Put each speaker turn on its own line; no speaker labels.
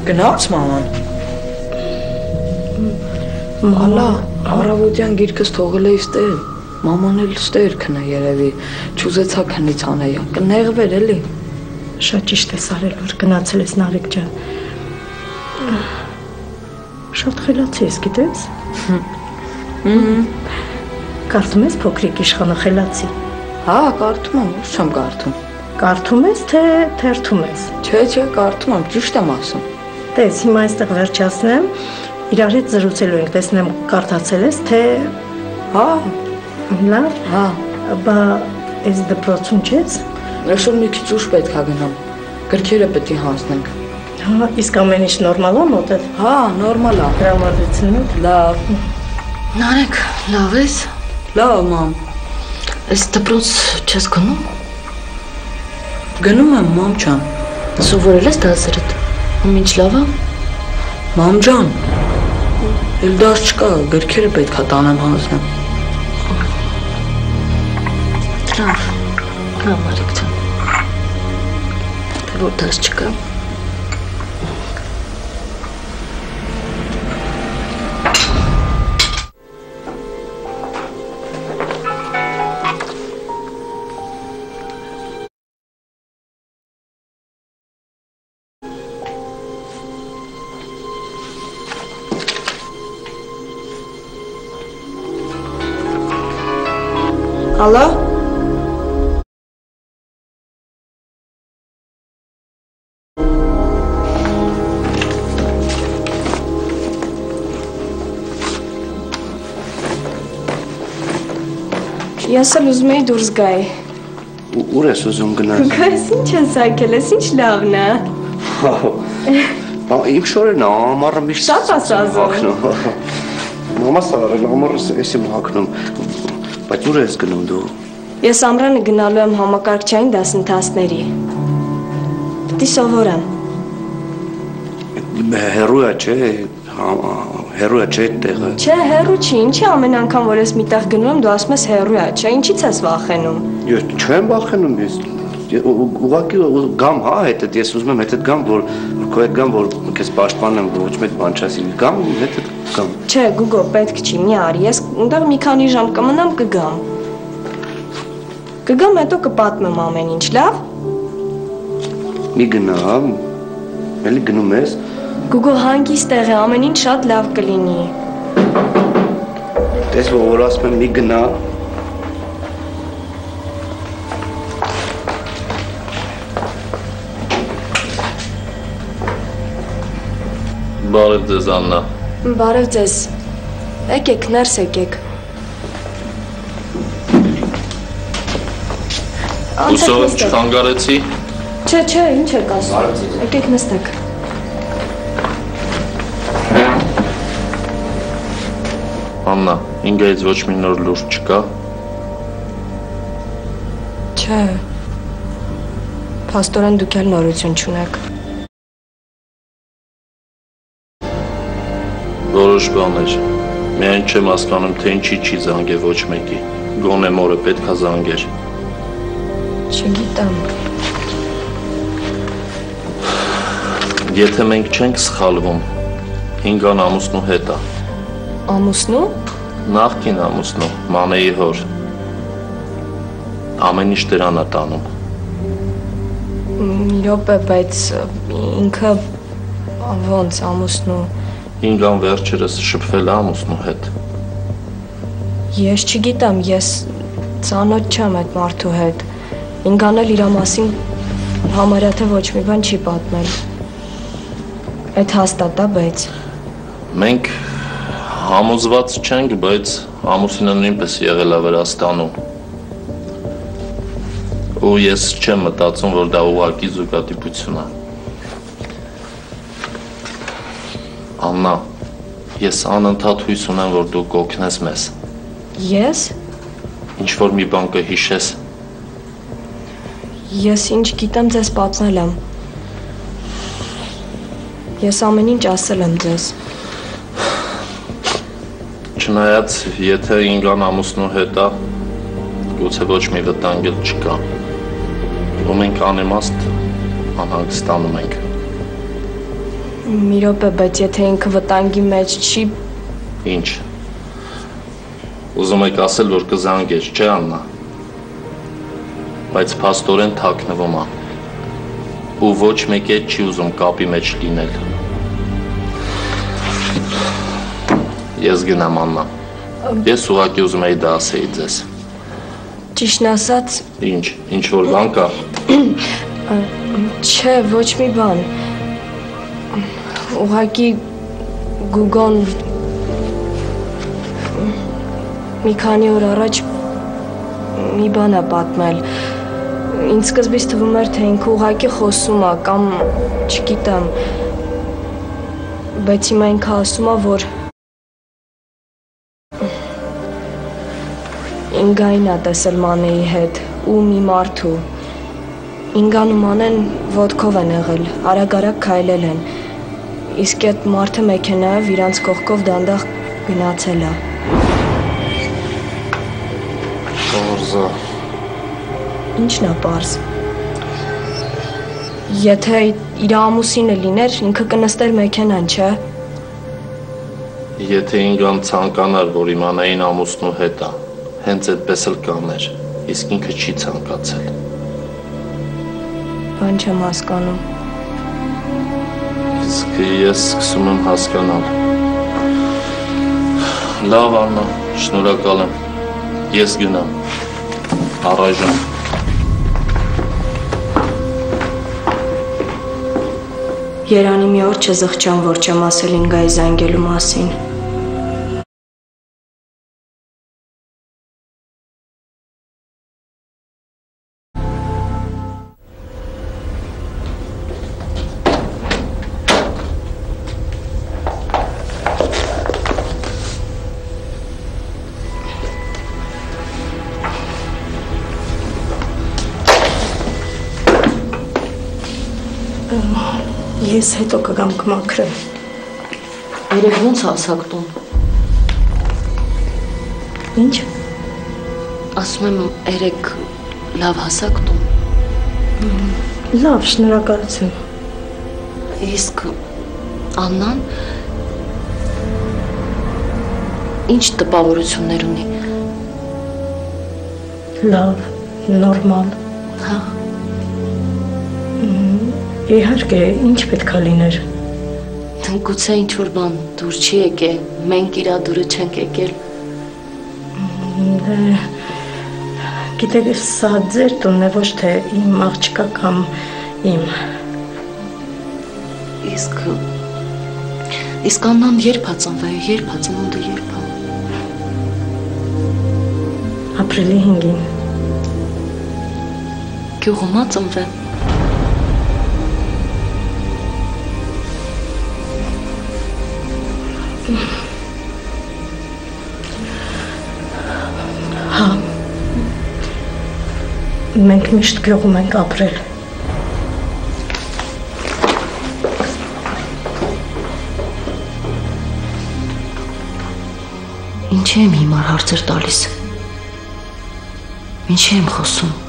Գնաց մաման։ Ալա, առավոտյան գիրկս թողել էի ստել։ Մաման էլ ստեր քնա երևի, չուզեցա քնից անեյա, կնեղվեր էլի։
Շատ ճիշտ ես արել, որ գնացել ես Նարեկ ջան։ Շատ խելացի ես, գիտես։ Կարդում ես փոքրիկ իշխանը խելացի։
Հա, կարդում եմ, ոչ չեմ կարդում։
Կարդում ես, թե թերթում ես։
Չէ, կարդում եմ, ճիշտ եմ ասում։
Տես, հիմա այստեղ վերջացնեմ, իրար հետ զրուցելու ենք, տեսնեմ կարդացել ես, թե…
Հա։
Լավ։
Հա։
Բա ես դպրոցում չես։
Այսօր մի քիչ ուշ պետք է գնամ։ Գրքերը պետք է հանձնենք։
Հա, իսկ ամեն ինչ նորմալ է մոտդ։
Հա, նորմալ է։
Տրամադրությունդ։
Լավ։
Նարեկ, լավ ես։
Լավ, մամ։
Այս դպրոց չես գնում։
Գնում եմ, մամ ջան։
Սովորել ես դասերդ։ Ինչ լավ է։
Մամ ջան։ Էլ դաս չկա, գրքերը պետք է տանեմ հանձնեմ։
Լավ, Նարեկ ջան։ Թե որ դաս չկա։
Ալա։
Ես էլ ուզում էի դուրս գայի։
Ուր ես ուզում գնաս։
Գայս ինչ ես ակել, ես ինչ լավն է։
Իմ շորերն ամառը միշտ
Շատ ասազում։
Մամաս արել, ամառը ես եմ հագնում։ Բայց ուր ես գնում դու։
Ես ամռանը գնալու եմ համակարգչային դասընթացների։ Պետք է սովորեմ։
Հեռու է, չէ, հեռու է, չէ, տեղը։
Չէ, հեռու չի, ինչի ամեն անգամ որ ես միտեղ գնում եմ, դու ասում ես հեռու է, չէ, ինչից ես վախենում։
Ես չեմ վախենում, ես ուղղակի գամ, հա, հետդ ես ուզում եմ հետդ գամ, որ քո հետ գամ, որ քեզ պաշտպանեմ, ոչ մեկ բան չասի, գամ, հետդ գամ։
Չէ, Գուգո, պետք չի, մի արի, ես այնտեղ մի քանի ժամ կմնամ, կգամ։ Կգամ, հետո կպատմեմ ամեն ինչ, լավ։
Մի գնամ, էլի գնում ես։
Գուգո, հանգիստ տեղ է, ամեն ինչ շատ լավ կլինի։
Տես որ ասում եմ մի գնա։
Բարև ձեզ, Աննա։
Բարև ձեզ։ Եկեք, ներս եկեք։
Հուսով եմ չխանգարեցի։
Չէ, ինչ եք ասում։ Եկեք նստեք։
Աննա, ինձ ոչ մի նոր լուրջ չկա։
Չէ։ Փաստորեն դուք էլ նորություն չունեք։
Որոշ բաներ։ Միայն չեմ հասկանում, թե ինչի չի զանգել ոչ մեկի։ Գոնե մորը պետք է զանգեր։
Չգիտեմ։
Եթե մենք չենք սխալվում, 5 ամուսնու հետ է։
Ամուսնու։
Նախկին ամուսնու, Մանեի հոր։ Ամեն ինչ դրան է տանում։
Մի րոպե, բայց ինքը ոնց ամուսնու։
5 ան վերջերս շփվել է ամուսնու հետ։
Ես չգիտեմ, ես ծանոթ չեմ այդ մարդու հետ։ Ինքան էլ իր մասին համարյա թե ոչ մի բան չի պատմել։ Այդ հաստատ է, բայց
մենք համոզված չենք, բայց ամուսինը նույնպես եղել է Վրաստանում։ Ու ես չեմ մտածում, որ դա ուղղակի զուգադիպություն է։ Աննա, ես անընդհատ հույս ունեմ, որ դու կօգնես մեզ։
Ես։
Ինչ-որ մի բան կհիշես։
Ես ինչ գիտեմ, ձեզ պատմել եմ։ Ես ամեն ինչ ասել եմ ձեզ։
Չնայած, եթե ինքան ամուսնու հետ է, գուցե ոչ մի վտանգ էլ չկա։ Ու մենք անիմաստ անհանգստանում ենք։
Մի րոպե, բայց եթե ինքը վտանգի մեջ չի,
Ինչ։ Ուզում եք ասել, որ կզանգեր, չէ՞ Աննա։ Բայց փաստորեն թաքնվում է։ Ու ոչ մեկ էլ չի ուզում կապի մեջ լինել։ Ես գնամ Աննա։ Ես ուղղակի ուզում էի դա ասեի ձեզ։
ճիշտն ասած,
Ինչ որ բան կա։
չէ, ոչ մի բան։ Ուղղակի Գուգոն մի քանի օր առաջ մի բան է պատմել։ Ինձ սկզբից թվում էր, թե ինքը ուղղակի խոսում է կամ չգիտեմ, բայց հիմա ինքը ասում է, որ Ինգային է տեսել Մանեի հետ ու մի մարդու։ Ինգան ու Մանեն ոտքով են եղել, արագ-արագ քայլել են, իսկ այդ մարդը մեքենայով իրանց կողքով դանդաղ գնացել է։
Պարզա։
Ինչն է պարզ։ Եթե իր ամուսինը լիներ, ինքը կնստեր մեքենան, չէ՞։
Եթե Ինգան ցանկանար, որ իմանային ամուսնու հետ է, հենց այդպես էլ կաներ, իսկ ինքը չի ցանկացել։
Բան չեմ հասկանում։
Իսկ ես սկսում եմ հասկանալ։ Լավ Աննա, շնորհակալ եմ։ Ես գնամ։ Առայժմ։
Երանի մի օր չզղջամ, որ չեմ ասել Ինգայի զանգելու մասին։ Ես հետո կգամ կմաքրեմ։
Երեք ոնց հասակտում։
Ինչ։
Ասում եմ, երեք լավ հասակտում։
Լավ, շնորհակալություն։
Իսկ Աննան ինչ տպավորություններ ունի։
Լավ, նորմալ։
Հա։
Իհարկե, ինչ պետք է լիներ։
Գուցե ինչ որ բան դուր չի եկել, մենք իրա դուրը չենք եկել։
Գիտեք, սա ձեր տունն է, ոչ թե իմ աղջկա կամ իմ։
Իսկ Աննան երբ է ծնվել, երբ է ծնունդը, երբ է։
Ապրիլի 5-ին։
Գյուղում է ծնվել։
Հա։ Մենք միշտ գյուղում ենք ապրել։
Ինչի եմ հիմար հարցեր տալիս։ Ինչի եմ խոսում։